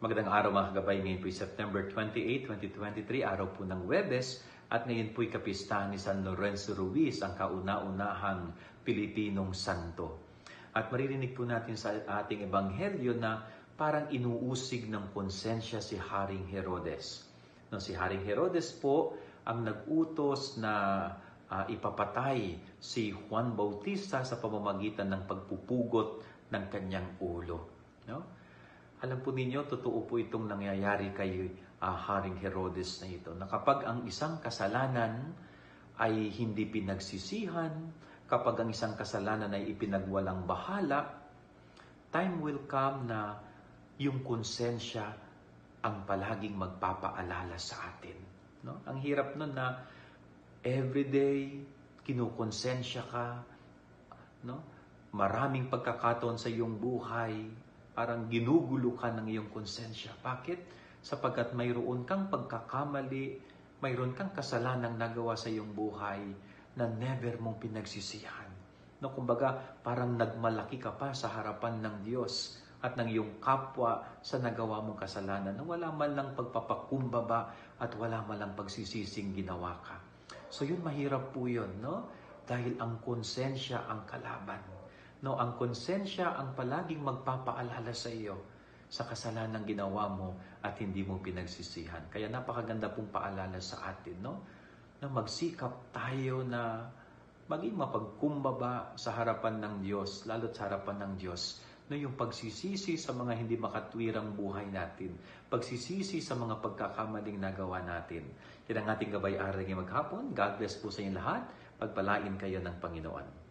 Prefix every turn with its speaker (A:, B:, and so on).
A: Magandang araw mga kagabay. Ngayon po September 28, 2023, araw po ng Huwebes. At ngayon po'y kapistahan ni San Lorenzo Ruiz, ang kauna-unahang Pilipinong santo. At maririnig po natin sa ating ebanghelyo na parang inuusig ng konsensya si Haring Herodes. No, si Haring Herodes po ang nag-utos na ipapatay si Juan Bautista sa pamamagitan ng pagpupugot ng kanyang ulo. No? Alam po ninyo, totoo po itong nangyayari kay Haring Herodes na ito. Na kapag ang isang kasalanan ay hindi pinagsisihan, kapag ang isang kasalanan ay ipinagwalang bahala, time will come na yung konsensya ang palaging magpapaalala sa atin. No? Ang hirap nun na everyday kinukonsensya ka, no? Maraming pagkakataon sa iyong buhay, parang ginugulo ka ng iyong konsensya. Bakit? Sapagkat mayroon kang pagkakamali, mayroon kang kasalanang nagawa sa iyong buhay na never mong pinagsisihan. No, kumbaga, parang nagmalaki ka pa sa harapan ng Diyos at ng iyong kapwa sa nagawa mong kasalanan na wala man lang pagpapakumbaba at wala man lang pagsisising ginawa ka. So yun, mahirap po yun, no? Dahil ang konsensya ang kalaban. No, ang konsensya ang palaging magpapaalala sa iyo sa kasalanang ginawa mo at hindi mo pinagsisihan. Kaya napakaganda pong paalala sa atin, no? Na magsikap tayo na maging mapagkumbaba sa harapan ng Diyos, lalo't sa harapan ng Diyos, no, yung pagsisisi sa mga hindi makatwirang buhay natin, pagsisisi sa mga pagkakamaling nagawa natin. Yan ang ating gabay-aral ngayong maghapon. God bless po sa inyo lahat. Pagpalain kayo ng Panginoon.